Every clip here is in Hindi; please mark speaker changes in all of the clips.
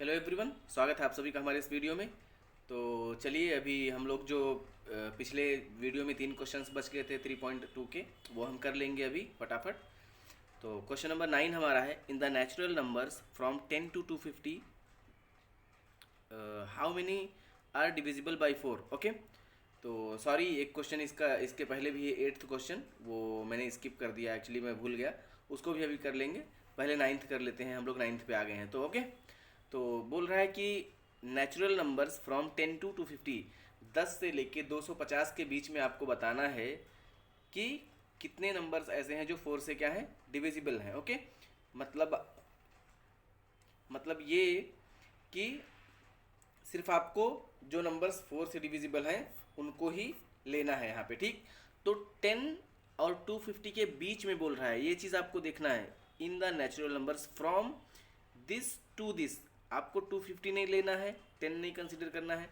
Speaker 1: हेलो एवरीवन, स्वागत है आप सभी का हमारे इस वीडियो में। तो चलिए अभी हम लोग जो पिछले वीडियो में 3 क्वेश्चंस बच गए थे 3.2 के, वो हम कर लेंगे अभी फटाफट। तो क्वेश्चन नंबर 9 हमारा है, in the natural numbers from 10 to 250 how many are divisible by 4। Okay, तो सॉरी, एक क्वेश्चन इसके पहले भी है 8th क्वेश्चन, वो मैंने स्किप कर दिया, एक्चुअली मैं भूल गया। उसको भी अभी कर लेंगे, पहले 9th कर लेते हैं। हम लोग 9th पे आ गए हैं तो ओके। तो बोल रहा है कि नेचुरल नंबर्स फ्रॉम 10 to 250, 10 से लेके 250 के बीच में आपको बताना है कि कितने नंबर्स ऐसे हैं जो 4 से क्या है, डिविजिबल हैं। ओके, मतलब ये कि सिर्फ आपको जो नंबर्स 4 से डिविजिबल हैं उनको ही लेना है यहाँ पे, ठीक। तो 10 और 250 के बीच में बोल रहा है, ये चीज़ आपको देखना है। In the natural numbers from this to this, आपको 250 नहीं लेना है, 10 नहीं कंसिडर करना है।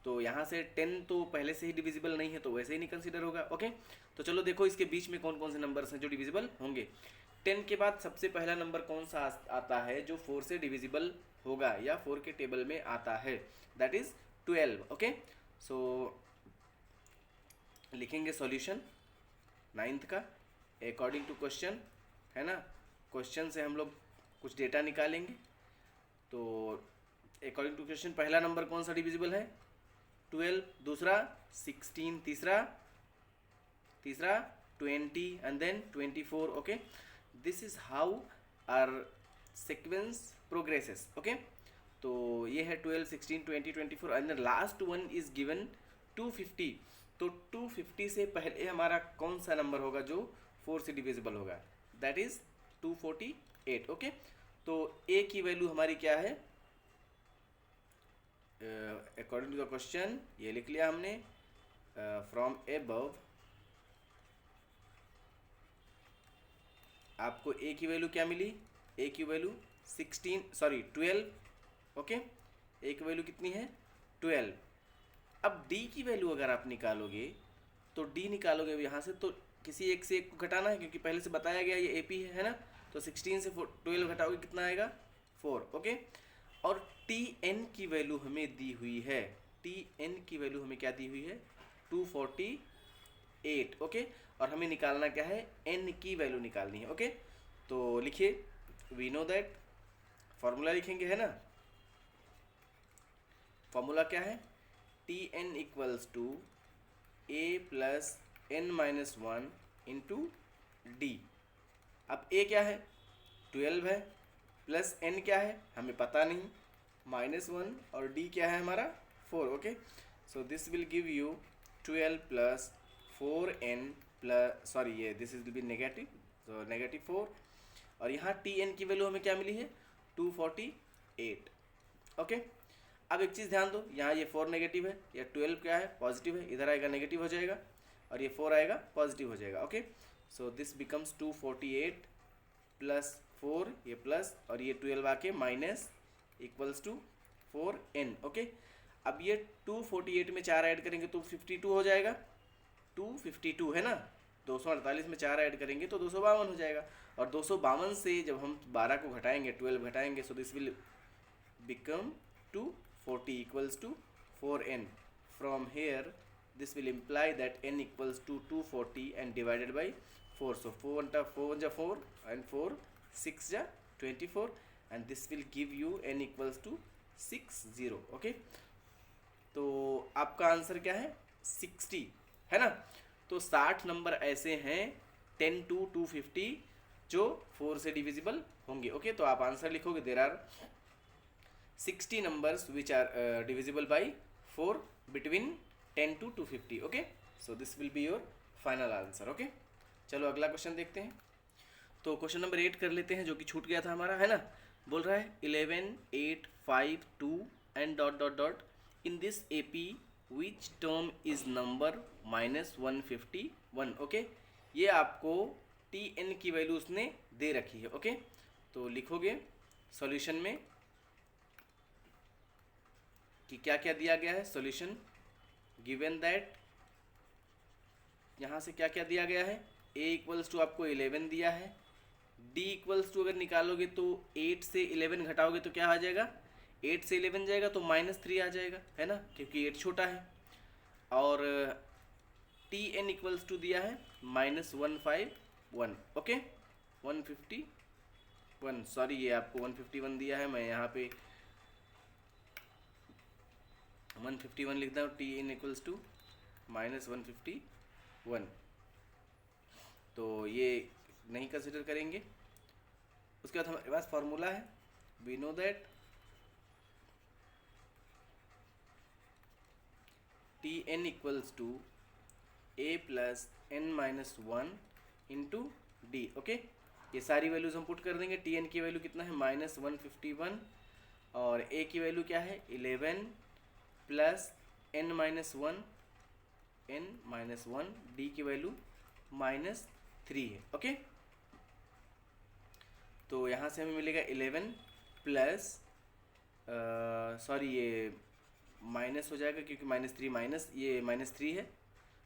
Speaker 1: तो यहाँ से 10 तो पहले से ही डिविजिबल नहीं है तो वैसे ही नहीं कंसिडर होगा। ओके, तो चलो देखो इसके बीच में कौन कौन से नंबर्स हैं जो डिविजिबल होंगे। 10 के बाद सबसे पहला नंबर कौन सा आता है जो 4 से डिविजिबल होगा या 4 के टेबल में आता है, दैट इज 12। ओके, सो लिखेंगे सॉल्यूशन 9th का अकॉर्डिंग टू क्वेश्चन, है ना। क्वेश्चन से हम लोग कुछ डेटा निकालेंगे। तो अकॉर्डिंग टू क्वेश्चन पहला नंबर कौन सा डिविजिबल है, 12, दूसरा 16, तीसरा 20 and then 24। Okay, this is how our sequence progresses. Okay, तो ये है 12, 16, 20, 24 and then last one is given 250। तो 250 से पहले हमारा कौन सा नंबर होगा जो 4 से डिविजिबल होगा, दैट इज 248। ओके, तो ए की वैल्यू हमारी क्या है, अकॉर्डिंग टू द क्वेश्चन ये लिख लिया हमने, फ्रॉम एबव आपको ए की वैल्यू क्या मिली, ए की वैल्यू 12। ओके, ए की वैल्यू कितनी है, 12। अब डी की वैल्यू अगर आप निकालोगे तो डी निकालोगे यहाँ से, तो किसी एक से एक को घटाना है क्योंकि पहले से बताया गया ये एपी है ना। तो 16 से 12 घटाओगे कितना आएगा, 4। ओके, और टी एन की वैल्यू हमें दी हुई है, टी एन की वैल्यू हमें क्या दी हुई है, 248। ओके, और हमें निकालना क्या है, एन की वैल्यू निकालनी है। ओके, तो लिखिए, वी नो दैट, फॉर्मूला लिखेंगे, है ना। फॉर्मूला क्या है, T n equals to a plus n minus 1 into d. अब ए क्या है, 12 है, प्लस एन क्या है हमें पता नहीं, -1, और डी क्या है हमारा 4। Okay, so this will give you 12 plus 4n plus, sorry ये दिस विल बी नेगेटिव, सो -4। और यहाँ टी एन की वैल्यू हमें क्या मिली है, 248। ओके, अब एक चीज़ ध्यान दो, यहाँ ये 4 नेगेटिव है, या 12 क्या है, पॉजिटिव है, इधर आएगा नेगेटिव हो जाएगा, और ये 4 आएगा पॉजिटिव हो जाएगा। Okay, so this becomes 248 plus 4, ये प्लस, और ये 12 आके minus equals to 4n। Okay, अब ये 248 में 4 ऐड करेंगे तो 52 हो जाएगा, 252 है ना। 248 में 4 ऐड करेंगे तो 252 हो जाएगा, और 252 से जब हम 12 को घटाएंगे, 12 घटाएंगे, so this will become 240 equals to 4n। From here this will imply that n equals to 240 and divided by 4. So 4 ja 4 and 4 6 ja 24, and this will give you n equals to 60। okay, तो आपका आंसर क्या है, 60, है ना। तो 60 नंबर ऐसे हैं 10 to 250 जो 4 से डिविजिबल होंगे। ओके, तो आप आंसर लिखोगे, there are 60 numbers which are divisible by 4 between 10 to 250। Okay, so this will be your final answer. Okay, चलो अगला क्वेश्चन देखते हैं। तो क्वेश्चन नंबर 8 कर लेते हैं, जो कि छूट गया था हमारा, है ना। बोल रहा है 11, 8, 5, 2 and dot dot dot in this A P which term is number -151। Okay, ये आपको टी एन की वैल्यू उसने दे रखी है। ओके, तो लिखोगे सॉल्यूशन में कि क्या क्या दिया गया है। सॉल्यूशन गिवन दैट, यहाँ से क्या क्या दिया गया है, a इक्वल्स टू आपको 11 दिया है, d इक्वल्स टू अगर निकालोगे तो 8 से 11 घटाओगे तो क्या आ जाएगा, 8 से 11 जाएगा तो -3 आ जाएगा, है ना, क्योंकि 8 छोटा है। और Tn इक्वल्स टू दिया है -151, ओके, 151, सॉरी ये आपको 151 दिया है, मैं यहाँ पे 151 लिखता हूँ। Tn इक्वल्स टू -151, तो ये नहीं कंसिडर करेंगे। उसके बाद हमारे पास फॉर्मूला है, we know that Tn equals to a plus n minus 1 into d, okay. ये सारी वैल्यूज हम पुट कर देंगे। Tn की वैल्यू कितना है -151, और a की वैल्यू क्या है 11 प्लस n माइनस 1, डी की वैल्यू -3 है, ओके। तो यहाँ से हमें मिलेगा 11 प्लस, सॉरी ये माइनस हो जाएगा क्योंकि -3 माइनस ये -3 है,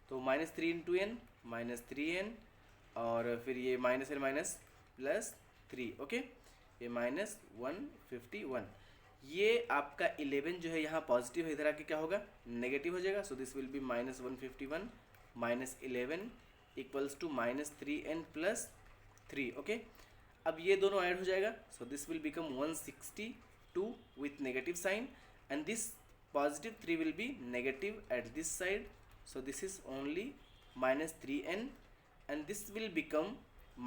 Speaker 1: तो -3 इंटू एन -3n, और फिर ये -n +3, ओके, ये -151। ये आपका 11 जो है यहाँ पॉजिटिव है, इधर आके क्या होगा नेगेटिव हो जाएगा। So this will be -151 -11 equals to -3n + 3, okay. अब ये दोनों ऐड हो जाएगा, so this will become 162 with negative sign, and this positive 3 will be negative at this side, so this is only -3n, and this will become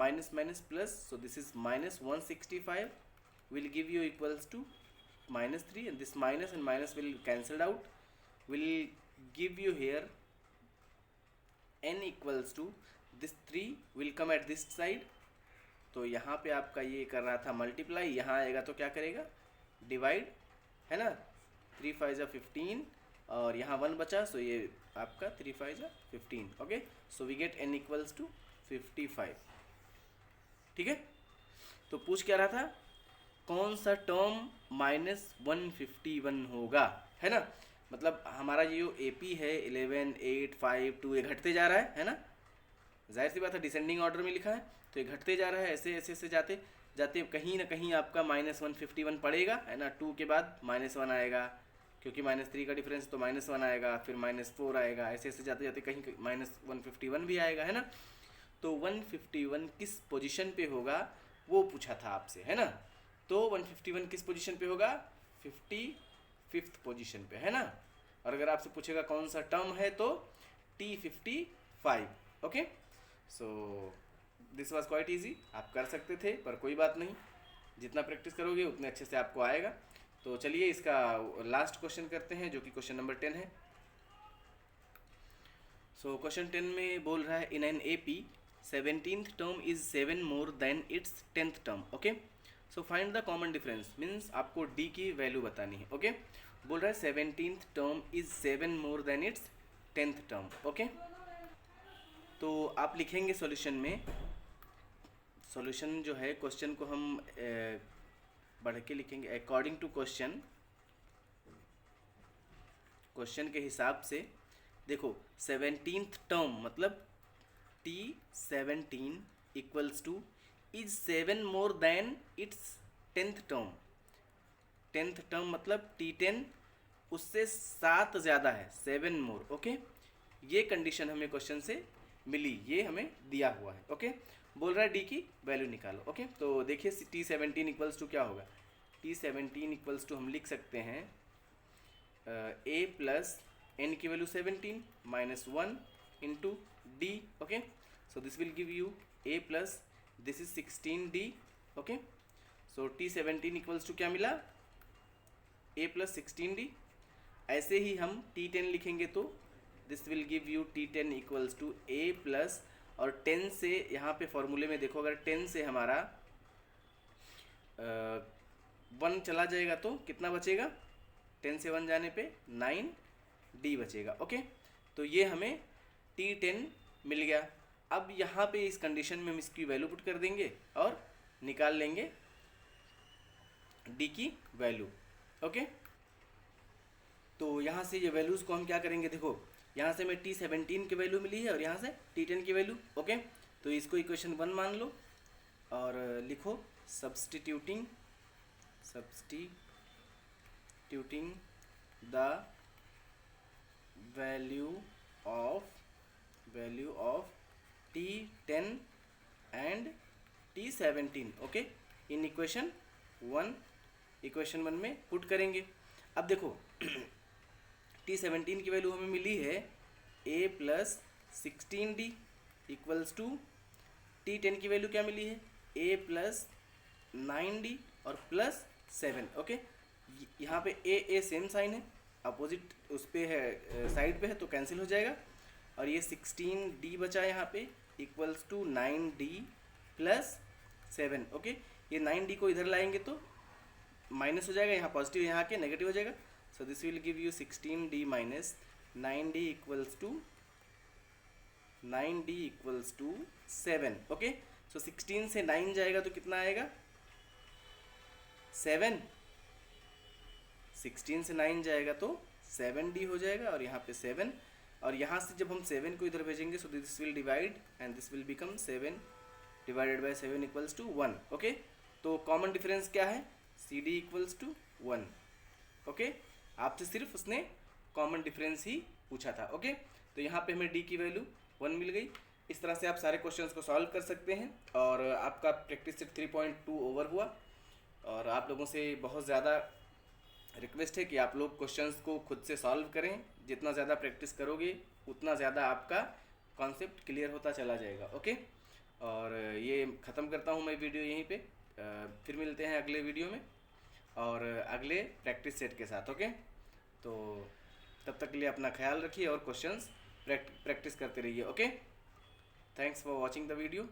Speaker 1: minus plus, so this is -165 will give you equals to -3, and this minus and minus will cancelled out, will give you here n equals to this 3 will come at this side, तो यहाँ पे आपका ये कर रहा था मल्टीप्लाई, यहाँ आएगा तो क्या करेगा डिवाइड, है ना, 3 5 जा 15, और यहाँ 1 बचा, सो ये आपका 3 5 जा 15, okay. So we get n equals to 55, ठीक है। तो पूछ क्या रहा था, कौन सा टर्म -151 होगा, है ना। मतलब हमारा ये जो AP है 11 8 5 2 ये घटते जा रहा है ना, जाहिर सी बात है डिसेंडिंग ऑर्डर में लिखा है, तो ये घटते जा रहा है, ऐसे ऐसे ऐसे जाते जाते कहीं ना कहीं आपका -151 पड़ेगा, है ना। 2 के बाद -1 आएगा, क्योंकि -3 का डिफरेंस, तो -1 आएगा, फिर -4 आएगा, ऐसे ऐसे जाते जाते कहीं -151 भी आएगा, है ना। तो 151 किस पोजीशन पे होगा वो पूछा था आपसे, है ना। तो 151 किस पोजीशन पे होगा 55th पोजीशन पे, है ना। और अगर आपसे पूछेगा कौन सा टर्म है तो T55, okay. So this was quite easy, आप कर सकते थे, पर कोई बात नहीं, जितना प्रैक्टिस करोगे उतने अच्छे से आपको आएगा। तो चलिए इसका लास्ट क्वेश्चन करते हैं, जो कि क्वेश्चन नंबर 10 है। सो क्वेश्चन 10 में बोल रहा है, in an AP 17th term is 7 more than it's 10th term, okay. So find the common difference, means आपको D की वैल्यू बतानी है, ओके। बोल रहा है 17th term is 7 more than it's 10th term, okay. तो आप लिखेंगे सॉल्यूशन में, सॉल्यूशन जो है क्वेश्चन को हम बढ़ के लिखेंगे अकॉर्डिंग टू क्वेश्चन के हिसाब से। देखो 17th टर्म मतलब T17 equals two is 7 more than it's 10th term. 10th term मतलब T10 उससे 7 ज़्यादा है, 7 मोर, ओके। ये कंडीशन हमें क्वेश्चन से मिली, ये हमें दिया हुआ है, ओके। बोल रहा है D की वैल्यू निकालो, ओके। तो देखिए T17 इक्वल्स टू क्या होगा, T17 इक्वल्स टू हम लिख सकते हैं A प्लस n की value 17 -1 into D, okay. So this will give you A plus this is 16D, okay. So T17 equals to क्या मिला A प्लस 16D। ऐसे ही हम T10 लिखेंगे तो this will give you T10 equals to A plus, और 10 से यहाँ पे फॉर्मूले में देखो, अगर 10 से हमारा 1 चला जाएगा तो कितना बचेगा, 10 से 1 जाने पे 9D बचेगा, ओके। तो ये हमें T10 मिल गया। अब यहाँ पे इस कंडीशन में हम इसकी वैल्यू पुट कर देंगे और निकाल लेंगे D की वैल्यू, ओके। तो यहाँ से ये वैल्यूज़ को हम क्या करेंगे, देखो यहाँ से मैं T17 की वैल्यू मिली है और यहाँ से T10 की वैल्यू, ओके। तो इसको इक्वेशन 1 मान लो और लिखो substituting substituting the value of T10 and T17 okay in equation 1 में पुट करेंगे। अब देखो T17 की वैल्यू हमें मिली है a plus 16d equals to T10 की वैल्यू क्या मिली है a प्लस 9d और प्लस 7 ओके। यहाँ पे a सेम साइन है, अपोजिट उस पे है साइड पे है तो कैंसिल हो जाएगा और ये 16d बचा यहाँ पे equals to 9d plus 7 okay. ये 9d को इधर लाएंगे तो माइनस हो जाएगा, यहाँ पॉजिटिव यहाँ के नेगेटिव हो जाएगा, so this will give you 16d minus 9d equals to 7 okay. So 16 से 9 जाएगा तो कितना आएगा 7, 16 से 9 जाएगा तो 7d हो जाएगा और यहाँ पे 7 और यहाँ से जब हम 7 को इधर भेजेंगे so this will divide and this will become 7 divided by 7 equals to 1 okay. तो कॉमन डिफरेंस क्या है CD इक्वल्स टू 1 ओके। आपसे सिर्फ उसने कॉमन डिफरेंस ही पूछा था ओके। तो यहाँ पे हमें D की वैल्यू 1 मिल गई। इस तरह से आप सारे क्वेश्चंस को सॉल्व कर सकते हैं और आपका प्रैक्टिस सेट 3.2 ओवर हुआ और आप लोगों से बहुत ज़्यादा रिक्वेस्ट है कि आप लोग क्वेश्चंस को खुद से सॉल्व करें। जितना ज़्यादा प्रैक्टिस करोगे उतना ज़्यादा आपका कॉन्सेप्ट क्लियर होता चला जाएगा ओके। और ये ख़त्म करता हूँ मैं वीडियो यहीं पे, फिर मिलते हैं अगले वीडियो में और अगले प्रैक्टिस सेट के साथ ओके। तो तब तक के लिए अपना ख्याल रखिए और क्वेश्चंस प्रैक्टिस करते रहिए okay. Thanks for watching the video.